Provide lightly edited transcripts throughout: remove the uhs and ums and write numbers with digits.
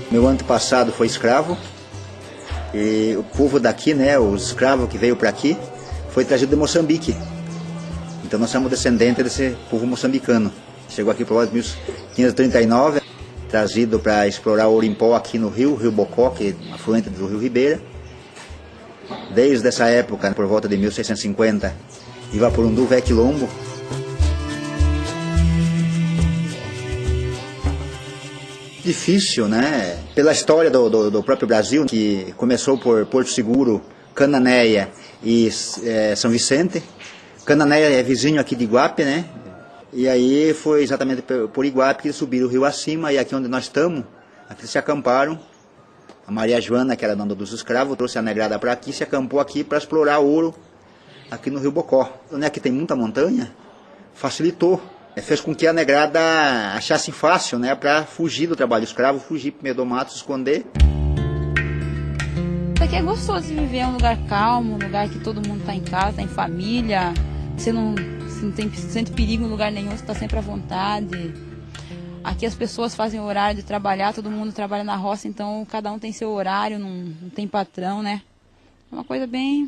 Meu antepassado foi escravo e o povo daqui, né, os escravos que veio para aqui, foi trazido de Moçambique. Então nós somos descendentes desse povo moçambicano. Chegou aqui por volta de 1539, trazido para explorar o Orimpó aqui no Rio Bocó, que é afluente do Rio Ribeira. Desde essa época, por volta de 1650, Ivaporunduva é quilombo. Difícil, né? Pela história do próprio Brasil, que começou por Porto Seguro, Cananéia e São Vicente. Cananéia é vizinho aqui de Iguape, né? E aí foi exatamente por Iguape que eles subiram o rio acima, e aqui onde nós estamos, aqui se acamparam. A Maria Joana, que era dona dos escravos, trouxe a negrada para aqui, se acampou aqui para explorar ouro aqui no Rio Bocó. Onde aqui tem muita montanha, facilitou. Fez com que a negrada achasse fácil, né, para fugir do trabalho escravo, fugir para o meio do mato, se esconder. Aqui é gostoso de viver, é um lugar calmo, um lugar que todo mundo está em casa, está em família, você não sente perigo em lugar nenhum, você está sempre à vontade. Aqui as pessoas fazem o horário de trabalhar, todo mundo trabalha na roça, então cada um tem seu horário, não tem patrão, né? É uma coisa bem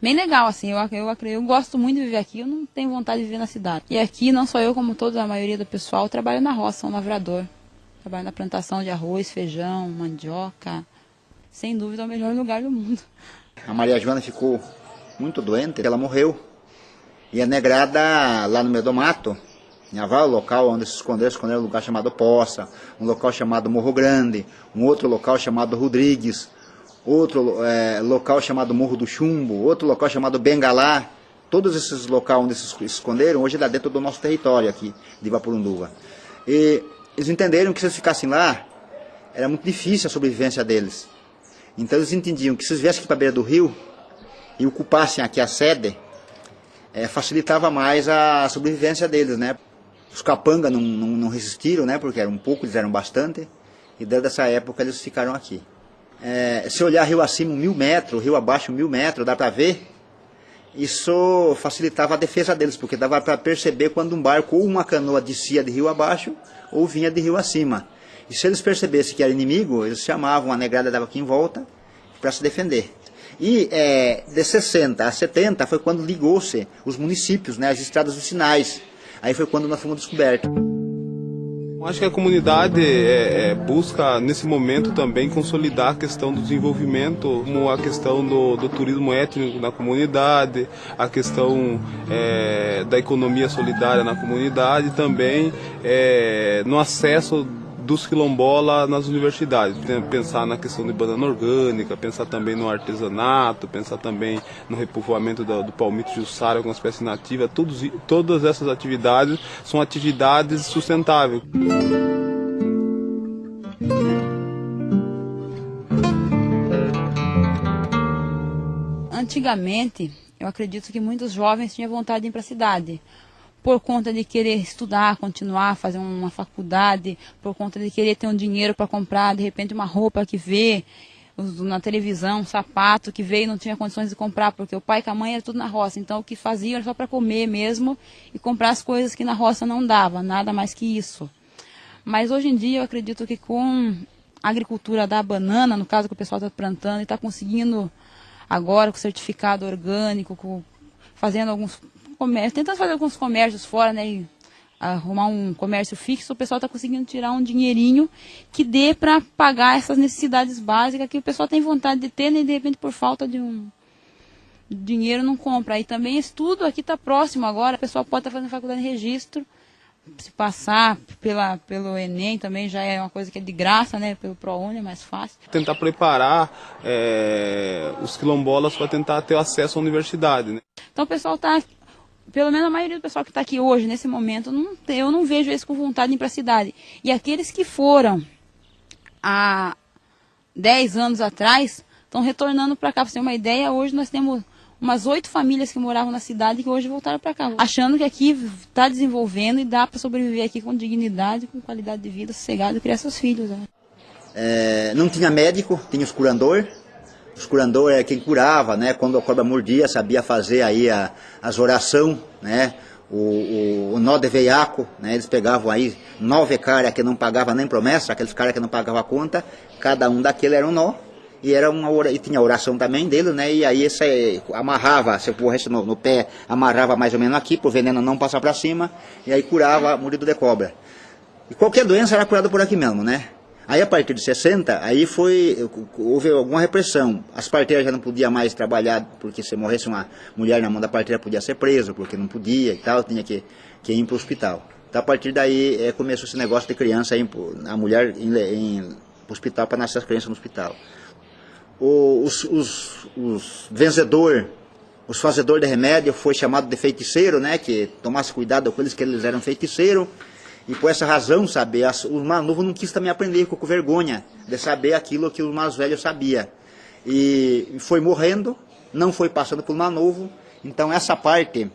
legal, assim, eu gosto muito de viver aqui, eu não tenho vontade de viver na cidade. E aqui, não só eu, como toda a maioria do pessoal, trabalha na roça, sou um lavrador. Trabalho na plantação de arroz, feijão, mandioca. Sem dúvida é o melhor lugar do mundo. A Maria Joana ficou muito doente, ela morreu. E a negrada, lá no meio do mato, em Aval, o local onde se esconderam um lugar chamado Poça, um local chamado Morro Grande, um outro local chamado Rodrigues, outro local chamado Morro do Chumbo, outro local chamado Bengalá. Todos esses locais onde se esconderam, hoje dá dentro do nosso território aqui, de Ivaporunduva. E eles entenderam que se eles ficassem lá, era muito difícil a sobrevivência deles. Então eles entendiam que se eles viessem aqui para a beira do rio e ocupassem aqui a sede, facilitava mais a sobrevivência deles, né? Os capangas não resistiram, né? Porque eram poucos, eles eram bastante, e desde essa época eles ficaram aqui. Se olhar rio acima 1000 metros, rio abaixo 1000 metros, dá para ver, isso facilitava a defesa deles, porque dava para perceber quando um barco ou uma canoa descia de rio abaixo ou vinha de rio acima. E se eles percebessem que era inimigo, eles chamavam a negrada, dava aqui em volta para se defender. E de 60 a 70 foi quando ligou-se os municípios, né, as estradas vicinais. Aí foi quando nós fomos descobertos. Acho que a comunidade busca, nesse momento, também consolidar a questão do desenvolvimento, como a questão do turismo étnico na comunidade, a questão da economia solidária na comunidade, e também no acesso dos quilombolas nas universidades. Pensar na questão de banana orgânica, pensar também no artesanato, pensar também no repovoamento do palmito jussara com uma espécie nativa. Todas essas atividades são atividades sustentáveis. Antigamente, eu acredito que muitos jovens tinham vontade de ir para a cidade, por conta de querer estudar, continuar, fazer uma faculdade, por conta de querer ter um dinheiro para comprar, de repente, uma roupa que vê na televisão, um sapato que veio e não tinha condições de comprar, porque o pai e a mãe era tudo na roça, então o que faziam era só para comer mesmo e comprar as coisas que na roça não dava, nada mais que isso. Mas hoje em dia eu acredito que com a agricultura da banana, no caso que o pessoal está plantando e está conseguindo agora com certificado orgânico, fazendo alguns comércios, tentando fazer alguns comércios fora, né, e arrumar um comércio fixo, o pessoal está conseguindo tirar um dinheirinho que dê para pagar essas necessidades básicas que o pessoal tem vontade de ter, né, e de repente por falta de um dinheiro não compra. E também estudo aqui está próximo agora, o pessoal pode estar fazendo faculdade de registro se passar pelo Enem também já é uma coisa que é de graça, né? Pelo ProUni é mais fácil. Tentar preparar os quilombolas para tentar ter acesso à universidade, né? Então o pessoal está, pelo menos a maioria do pessoal que está aqui hoje, nesse momento, eu não vejo eles com vontade de ir para a cidade. E aqueles que foram há 10 anos atrás, estão retornando para cá. Para você ter uma ideia, hoje nós temos umas 8 famílias que moravam na cidade que hoje voltaram para cá, achando que aqui está desenvolvendo e dá para sobreviver aqui com dignidade, com qualidade de vida, sossegado e criar seus filhos. Né? Não tinha médico, tinha os curandor. Os curandor é quem curava, né? Quando a cobra mordia, sabia fazer aí as orações, né? O nó de veiaco, né? Eles pegavam aí 9 caras que não pagavam nem promessa, aqueles caras que não pagavam a conta, cada um daquele era um nó. E tinha a oração também dele, né? E aí amarrava, se corresse no pé, amarrava mais ou menos aqui, para o veneno não passar para cima, e aí curava morido de cobra. E qualquer doença era curada por aqui mesmo, né? Aí a partir de 60, aí houve alguma repressão. As parteiras já não podiam mais trabalhar, porque se morresse uma mulher na mão da parteira podia ser preso, porque não podia e tal, tinha que ir para o hospital. Então a partir daí começou esse negócio de criança, a mulher ir para o hospital para nascer as crianças no hospital. Os vencedores, os fazedores de remédio foi chamado de feiticeiro, né, que tomasse cuidado com eles, que eles eram feiticeiros. E por essa razão, sabe, os mais novos não quis também aprender, ficou com vergonha de saber aquilo que os mais velhos sabiam. E foi morrendo, não foi passando por mais novo. Então essa parte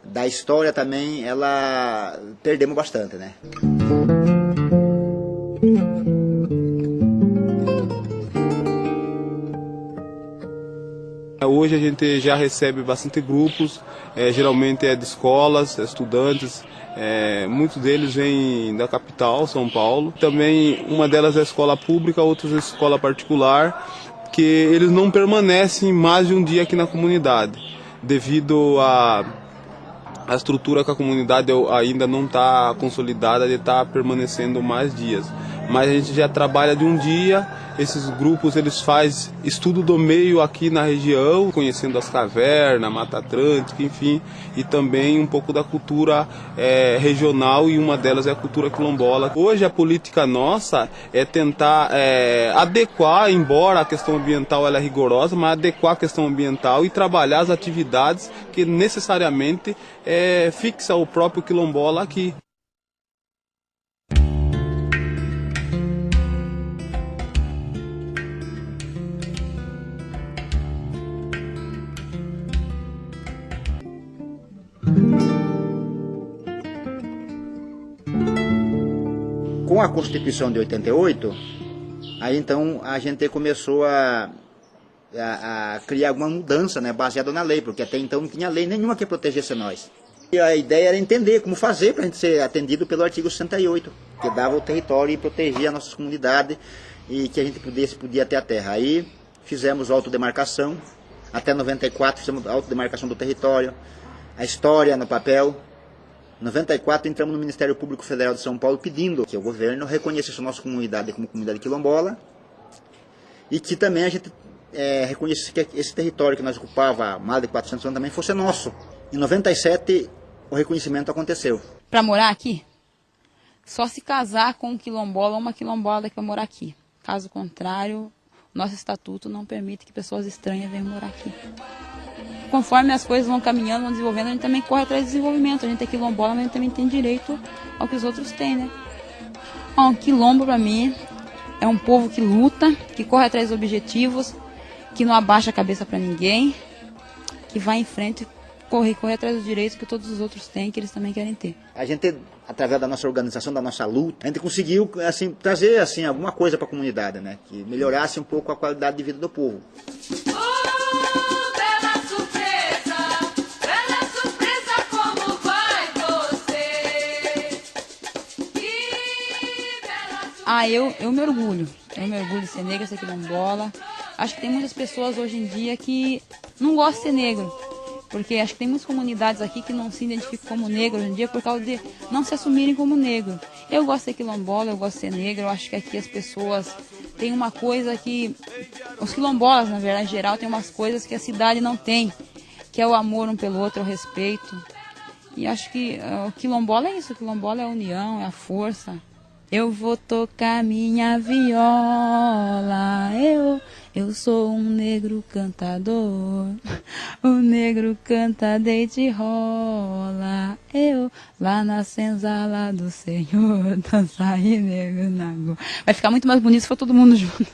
da história também, ela perdemos bastante, né. Hoje a gente já recebe bastante grupos, geralmente é de escolas, estudantes, muitos deles vêm da capital, São Paulo. Também uma delas é escola pública, outras é escola particular, que eles não permanecem mais de um dia aqui na comunidade, devido a estrutura que a comunidade ainda não está consolidada de estar permanecendo mais dias. Mas a gente já trabalha de um dia, esses grupos eles fazem estudo do meio aqui na região, conhecendo as cavernas, Mata Atlântica, enfim, e também um pouco da cultura regional, e uma delas é a cultura quilombola. Hoje a política nossa é tentar adequar, embora a questão ambiental ela é rigorosa, mas adequar a questão ambiental e trabalhar as atividades que necessariamente fixa o próprio quilombola aqui. Com a Constituição de 88, aí então a gente começou a criar alguma mudança, né, baseada na lei, porque até então não tinha lei nenhuma que protegesse nós. E a ideia era entender como fazer para a gente ser atendido pelo artigo 68, que dava o território e protegia a nossa comunidade e que a gente podia ter a terra. Aí fizemos autodemarcação, até 94 fizemos autodemarcação do território, a história no papel. Em 94 entramos no Ministério Público Federal de São Paulo pedindo que o governo reconhecesse a nossa comunidade como comunidade quilombola e que também a gente reconhecesse que esse território que nós ocupava há mais de 400 anos também fosse nosso. Em 97 o reconhecimento aconteceu. Para morar aqui, só se casar com um quilombola ou uma quilombola que vai morar aqui. Caso contrário, nosso estatuto não permite que pessoas estranhas venham morar aqui. Conforme as coisas vão caminhando, vão desenvolvendo, a gente também corre atrás de desenvolvimento. A gente é quilombola, mas a gente também tem direito ao que os outros têm, né? Um quilombo, para mim, é um povo que luta, que corre atrás dos objetivos, que não abaixa a cabeça para ninguém, que vai em frente, corre atrás dos direitos que todos os outros têm, que eles também querem ter. A gente, através da nossa organização, da nossa luta, a gente conseguiu assim, trazer assim, alguma coisa para a comunidade, né? Que melhorasse um pouco a qualidade de vida do povo. Eu me orgulho de ser negra, ser quilombola. Acho que tem muitas pessoas hoje em dia que não gostam de ser negro, porque acho que tem muitas comunidades aqui que não se identificam como negro hoje em dia por causa de não se assumirem como negro. Eu gosto de ser quilombola, eu gosto de ser negra, eu acho que aqui as pessoas têm uma coisa que... Os quilombolas, na verdade, em geral, têm umas coisas que a cidade não tem, que é o amor um pelo outro, o respeito. E acho que o quilombola é isso, o quilombola é a união, é a força. Eu vou tocar minha viola, eu sou um negro cantador. O negro canta deite e rola, eu lá na senzala do Senhor, dança aí negro na go. Vai ficar muito mais bonito se for todo mundo junto.